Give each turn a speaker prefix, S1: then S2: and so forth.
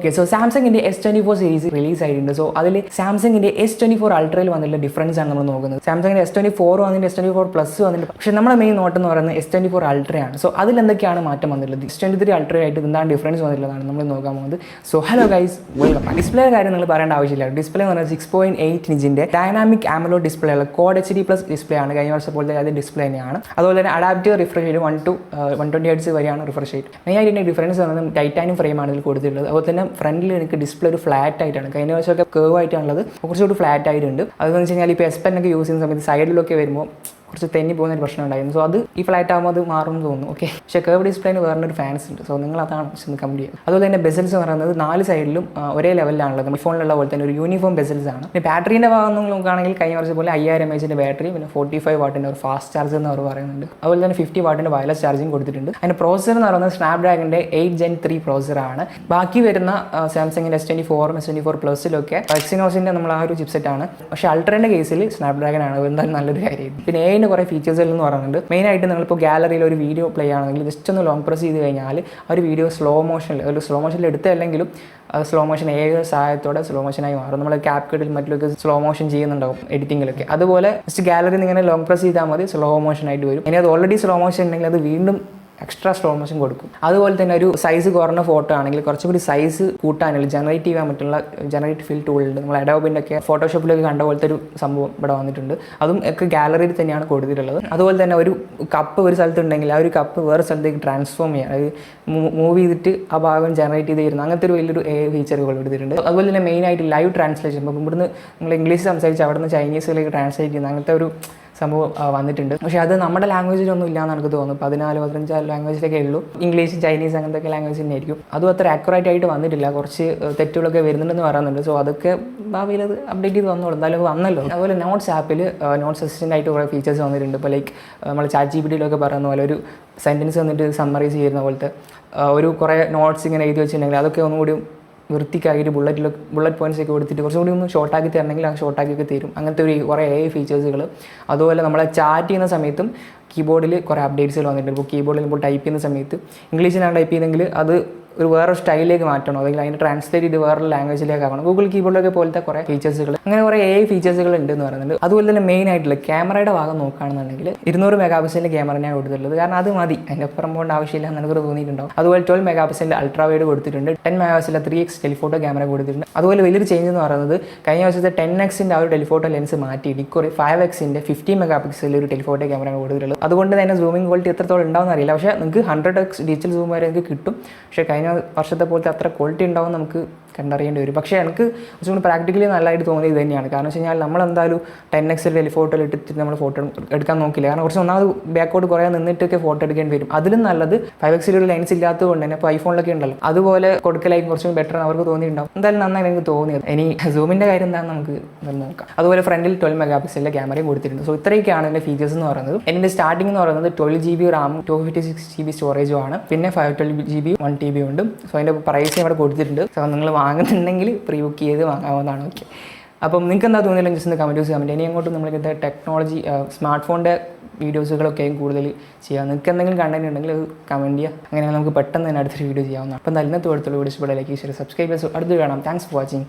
S1: Okay, so Samsung in the S24 series release ആയിട്ടുണ്ട്. So അതിൽ സാംസങ്ങിൻ്റെ S24 അൾട്രയിൽ വന്നിട്ടുള്ള ഡിഫറൻസ് ആണ് നമ്മൾ നോക്കുന്നത്. സാംസങ്ങിൻ്റെ S24 വന്നിട്ട് S24 പ്ലസ് വന്നിട്ട്, പക്ഷേ നമ്മുടെ മെയിൻ നോട്ട് എന്ന് പറയുന്നത് S24 അൾട്രയാണ്. സോ അതിൽ എന്തൊക്കെയാണ് മാറ്റം വന്നിട്ടുള്ളത്, S23 അൾട്രയായിട്ട് എന്താണ് ഡിഫറൻസ് വന്നിട്ടുള്ളതാണ് നമ്മൾ നോക്കാൻ പോകുന്നത്. So hello guys, welcome. Display കാര്യം നിങ്ങൾ പറയേണ്ട ആവശ്യമില്ല. ഡിസ്പ്ലേ എന്ന് പറഞ്ഞാൽ 6.8 ഇഞ്ചിൻ്റെ ഡൈനാമിക് ആമലോഡ് ഡിസ്പ്ലേ ഉള്ള ക്വാഡ് HD+ ഡിസ്പ്ലേ ആണ്. കഴിഞ്ഞ വർഷം പോലത്തെ അത് ഡിസ്പ്ലേ തന്നെയാണ്. അതുപോലെ തന്നെ adaptive refresh rate 1 to 120 Hz വരെയാണ് റിഫ്രഷ് റേറ്റ്. മെയിനായിട്ട് ഇതിൻ്റെ ഡിഫറൻസ് പറയുന്നത് ടൈറ്റാനിയം ഫ്രെയിമാണ് ഇതിൽ കൊടുത്തിട്ടുള്ളത്. അതുപോലെ തന്നെ ഫ്രണ്ടിൽ എനിക്ക് ഡിസ്പ്ലേ ഒരു ഫ്ലാറ്റ് ആയിട്ടാണ്. കഴിഞ്ഞ വർഷമൊക്കെ കേർവ് ആയിട്ടാണുള്ളത്, കുറച്ചുകൂടി ഫ്ലാറ്റ് ആയിട്ടുണ്ട്. അതെന്ന് വെച്ച് കഴിഞ്ഞാൽ ഇപ്പോൾ S Pen ഒക്കെ യൂസ് ചെയ്യുന്ന സമയത്ത് സൈഡിലൊക്കെ വരുമ്പോൾ കുറച്ച് തെന്നി പോകുന്ന ഒരു പ്രശ്നം ഉണ്ടായിരുന്നു. സോ അത് ഈ ഫ്ലാറ്റ് ആകുമ്പോൾ അത് മാറുമെന്ന് തോന്നുന്നു. ഓക്കെ, പക്ഷേ കേർവ് ഡിസ്പ്ലേന് വേറൊരു ഫാൻസ് ഉണ്ട്. സോ നിങ്ങൾ അതാണ് കംപ്ലീറ്റ് ചെയ്യുക. അതുപോലെ തന്നെ ബെസൽസ് എന്ന് പറയുന്നത് 4 സൈഡിലും ഒരേ ലെവലിലാണുള്ളത്. നമ്മുടെ ഫോണിലുള്ള പോലെ തന്നെ ഒരു യൂണിഫോം ബെസൽസ് ആണ്. പിന്നെ ബാറ്ററിൻ്റെ ഭാഗം നോക്കുകയാണെങ്കിൽ കഴിഞ്ഞ വർഷം പോലെ 5000 mAh ബാറ്ററി, പിന്നെ 45 വാട്ടിൻ്റെ ഒരു ഫാസ്റ്റ് ചാർജ് എന്ന് അവർ പറയുന്നുണ്ട്. അതുപോലെ തന്നെ 50 വാട്ടിൻ്റെ വയർലെസ് ചാർജിങ് കൊടുത്തിട്ടുണ്ട്. അതിൻ്റെ പ്രോസസർ എന്ന് പറയുന്നത് സ്നാപ്ഡ്രാഗണിൻ്റെ 8 Gen 3 പ്രോസസറാണ്. ബാക്കി വരുന്ന സാംസങ്ങിൻ്റെ S24 S24 പ്ലസിലൊക്കെ എക്സിനോസിൻ്റെ നമ്മൾ ആ ഒരു ചിപ്സെറ്റാണ്. പക്ഷേ അൾട്രേൻ്റെ കേസിൽ സ്നാപ്ഡ്രാഗൺ ആണ്. എന്തായാലും നല്ലൊരു കാര്യമായിരുന്നു. പിന്നെ A കുറേ ഫീച്ചേഴ്സ് എന്ന് പറയുന്നുണ്ട്. മെയിനായിട്ട് നിങ്ങളിപ്പോൾ ഗാലറിയിൽ ഒരു വീഡിയോ പ്ലേ ആണെങ്കിൽ ജസ്റ്റ് ഒന്ന് ലോങ് പ്രസ് ചെയ്ത് കഴിഞ്ഞാൽ ആ ഒരു വീഡിയോ സ്ലോ മോഷനിൽ എടുത്തല്ലെങ്കിലും സ്ലോ മോഷൻ സഹായത്തോടെ സ്ലോ മോഷനായി മാറും. നമ്മൾ ക്യാപ്കട്ടിൽ മറ്റിലൊക്കെ സ്ലോ മോഷൻ ചെയ്യുന്നുണ്ടാവും എഡിറ്റിങ്ങിലൊക്കെ. അതുപോലെ ജസ്റ്റ് ഗാലറിയിൽ ഇങ്ങനെ ലോങ് പ്രസ് ചെയ്താൽ മതി, സ്ലോ മോഷനായിട്ട് വരും. ഇനി അത് ഓൾറെഡി സ്ലോ മോഷൻ ഉണ്ടെങ്കിൽ അത് വീണ്ടും എക്സ്ട്രാ സ്ലോ മോഷൻ കൊടുക്കും. അതുപോലെ തന്നെ ഒരു സൈസ് കുറഞ്ഞ ഫോട്ടോ ആണെങ്കിൽ കുറച്ചുകൂടി സൈസ് കൂട്ടാനുള്ള ജനറേറ്റ് ചെയ്യാൻ പറ്റുള്ള ജനറേറ്റ് ഫിൽ ടൂളുണ്ട്. നമ്മൾ അഡോബിൻ്റെ ഒക്കെ ഫോട്ടോഷോപ്പിലൊക്കെ കണ്ട പോലത്തെ ഒരു സംഭവം ഇവിടെ വന്നിട്ടുണ്ട്. അതും ഒക്കെ ഗാലറിയിൽ തന്നെയാണ് കൊടുത്തിട്ടുള്ളത്. അതുപോലെ തന്നെ ഒരു കപ്പ് ഒരു സ്ഥലത്തുണ്ടെങ്കിൽ ആ ഒരു കപ്പ് വേറെ സ്ഥലത്തേക്ക് ട്രാൻസ്ഫോം ചെയ്യാം, അതായത് മൂവ് ചെയ്തിട്ട് ആ ഭാഗം ജനറേറ്റ് ചെയ്ത് തരുന്ന അങ്ങനത്തെ ഒരു വലിയൊരു ഫീച്ചറുകൾ എടുത്തിട്ടുണ്ട്. അതുപോലെ തന്നെ മെയിനായിട്ട് ലൈവ് ട്രാൻസ്ലേഷൻ. അപ്പോൾ ഇവിടുന്ന് നിങ്ങൾ ഇംഗ്ലീഷ് സംസാരിച്ച് അവിടെ നിന്ന് ചൈനീസിലേക്ക് ട്രാൻസ്ലേറ്റ് ചെയ്യുന്ന അങ്ങനത്തെ ഒരു സംഭവം വന്നിട്ടുണ്ട്. പക്ഷേ അത് നമ്മുടെ ലാംഗ്വേജിലൊന്നും ഇല്ലയെന്ന് എനിക്ക് തോന്നുന്നു. 14-15 ലാംഗ്വേജിലൊക്കെ ഉള്ളൂ. ഇംഗ്ലീഷ്, ചൈനീസ് അങ്ങനത്തെ ലാംഗ്വേജ് തന്നെ ആയിരിക്കും. അതും അത്ര ആക്യുറേറ്റ് ആയിട്ട് വന്നിട്ടില്ല, കുറച്ച് തെറ്റുകളൊക്കെ വരുന്നുണ്ടെന്ന് പറയുന്നുണ്ട്. സോ അതൊക്കെ ഭാവിയിൽ അത് അപ്ഡേറ്റ് ചെയ്ത് വന്നോളൂ, എന്തായാലും വന്നല്ലോ. അതുപോലെ നോട്ട്സ് ആപ്പിൽ നോട്ട്സ് അസിസ്റ്റൻ്റ് ആയിട്ട് കുറേ ഫീച്ചേഴ്സ് വന്നിട്ടുണ്ട്. ഇപ്പോൾ ലൈക്ക് നമ്മൾ ChatGPT പറയുന്ന പോലെ ഒരു സെൻറ്റൻസ് വന്നിട്ട് സമ്മറൈസ് ചെയ്യുന്ന പോലത്തെ ഒരു കുറേ നോട്ട്സ് ഇങ്ങനെ എഴുതി വെച്ചിട്ടുണ്ടെങ്കിൽ അതൊക്കെ ഒന്നുകൂടി വൃത്തിക്കായിട്ട് ബുള്ളറ്റ് പോയിൻറ്റ്സ് ഒക്കെ കൊടുത്തിട്ട് കുറച്ചും കൂടി ഒന്ന് ഷോർട്ടാക്കി തരണമെങ്കിൽ ആ ഷോർട്ടാക്കിയൊക്കെ തരും. അങ്ങനത്തെ ഒരു കുറേ ഫീച്ചേഴ്സുകൾ. അതുപോലെ നമ്മളെ ചാറ്റ് ചെയ്യുന്ന സമയത്തും കീബോർഡിൽ കുറേ അപ്ഡേറ്റ്സുകൾ വന്നിട്ടുണ്ട്. ഇപ്പോൾ കീബോർഡിൽ ഇപ്പോൾ ടൈപ്പ് ചെയ്യുന്ന സമയത്ത് ഇംഗ്ലീഷിലാണ് ടൈപ്പ് ചെയ്തെങ്കിൽ അത് ഒരു വേറെ സ്റ്റൈലിലേക്ക് മാറ്റണം, അല്ലെങ്കിൽ അതിന് ട്രാൻസ്ലേറ്റ് ചെയ്ത് വേറെ ലാംഗ്വേജിലേക്ക് ആക്കണം. ഗൂഗിൾ കീബോർഡിലൊക്കെ പോലത്തെ കുറേ ഫീച്ചേഴ്സുകൾ, അങ്ങനെ കുറേ ഫീച്ചേഴ്സുകൾ ഉണ്ടെന്ന് പറയുന്നുണ്ട്. അതുപോലെ തന്നെ മെയിൻ ആയിട്ടുള്ള ക്യാമറയുടെ ഭാഗം നോക്കുകയാണെന്നുണ്ടെങ്കിൽ 200 MP ക്യാമറയാണ് കൊടുത്തിട്ടുള്ളത്. കാരണം അത് മതി, അതിൻ്റെ അപ്പുറം പോകേണ്ട ആവശ്യമില്ല എന്ന് എനിക്ക് തോന്നിയിട്ടുണ്ടാവും. അതുപോലെ 12 MP അൾട്രാ വൈഡ് കൊടുത്തിട്ടുണ്ട്. 10 MP 3x ടെലിഫോട്ടോ ക്യാമറ കൊടുത്തിട്ടുണ്ട്. അതുപോലെ വലിയൊരു ചേഞ്ച് എന്ന് പറയുന്നത് കഴിഞ്ഞ വർഷത്തെ 10x ആ ഒരു ടെലിഫോട്ടോ ലെൻസ് മാറ്റിയിട്ട് ഇക്കുറി 5x 50 MP ഒരു ടെലിഫോട്ടോ ക്യാമറയാണ് കൊടുത്തിട്ടുള്ളത്. അതുകൊണ്ട് തന്നെ സൂമിംഗ് ക്വാളിറ്റി എത്രത്തോളം ഉണ്ടാവുമെന്ന് അറിയില്ല. പക്ഷേ നിങ്ങൾക്ക് 100x ഡിജിറ്റൽ സൂം വരെ നിങ്ങൾക്ക് കിട്ടും. പക്ഷേ കഴിഞ്ഞ വർഷത്തെ പോലത്തെ അത്ര ക്വാളിറ്റി ഉണ്ടാവും നമുക്ക് കണ്ടറിയേണ്ടി വരും. പക്ഷേ എനിക്ക് കുറച്ചും കൂടി പ്രാക്ടിക്കലി നല്ലതായിട്ട് തോന്നിയത് ഇത് തന്നെയാണ്. കാരണം വെച്ച് കഴിഞ്ഞാൽ നമ്മളെന്തായാലും 10x ടെലിഫോട്ടോയിൽ ഇട്ടിട്ട് നമ്മൾ ഫോട്ടോ എടുക്കാൻ നോക്കില്ല. കാരണം കുറച്ച് ഒന്നാമത് ബാക്കോട്ട് കുറേ നിന്നിട്ടൊക്കെ ഫോട്ടോ എടുക്കേണ്ടി വരും. അതിലും നല്ലത് 5x ഒരു ലെൻസ് ഇല്ലാത്തത് കൊണ്ട് തന്നെ ഇപ്പോൾ ഐഫോണിലൊക്കെ ഉണ്ടല്ലോ, അതുപോലെ കൊടുക്കലായിരിക്കും കുറച്ചും ബെറ്റർ എന്ന് അവർക്ക് തോന്നിയിട്ടുണ്ടാവും. എന്തായാലും നന്നായി എനിക്ക് തോന്നിയത്. ഇനി സൂമിൻ്റെ കാര്യം എന്താണെന്ന് നമുക്ക് നോക്കാം. അതുപോലെ ഫ്രണ്ടിൽ 12 MP ക്യാമറയും കൊടുത്തിട്ടുണ്ട്. സോ ഇത്രയൊക്കെയാണ് എൻ്റെ ഫീച്ചേഴ്സ് എന്ന് പറയുന്നത്. എൻ്റെ സ്റ്റാർട്ടിംഗ് എന്ന് പറയുന്നത് 12 GB റാമും 256 GB സ്റ്റോറേജും ആണ്. പിന്നെ 512 GB 1 TB ഉണ്ട്. സോ അതിൻ്റെ പ്രൈസ് ഇവിടെ കൊടുത്തിട്ടുണ്ട്. സോ നിങ്ങൾ വാങ്ങുന്നുണ്ടെങ്കിൽ പ്രീ ബുക്ക് ചെയ്ത് വാങ്ങാവുന്നതാണ്. ഓക്കെ, അപ്പം നിങ്ങൾക്ക് എന്താ തോന്നിയില്ല ജസ്റ്റ് ഒന്ന് കമൻറ്റ്. ഇനി അങ്ങോട്ട് നമ്മളിങ്ങനത്തെ ടെക്നോളജി സ്മാർട്ട് ഫോണിൻ്റെ വീഡിയോസുകളൊക്കെയും കൂടുതൽ ചെയ്യാം. നിങ്ങൾക്ക് എന്തെങ്കിലും കണ്ടന്റ് ഉണ്ടെങ്കിൽ അത് കമൻറ്റ് ചെയ്യുക. അങ്ങനെ നമുക്ക് പെട്ടെന്ന് തന്നെ അടുത്തൊരു വീഡിയോ ചെയ്യാവുന്നതാണ്. അപ്പം ഇന്നത്തെ അടുത്തുള്ള വീഡിയോസ് ഇവിടെ ലൈക്ക് ഷെയർ സബ്സ്ക്രൈബ് ചെയ്ത് അടുത്ത് കാണാം. Thanks for watching.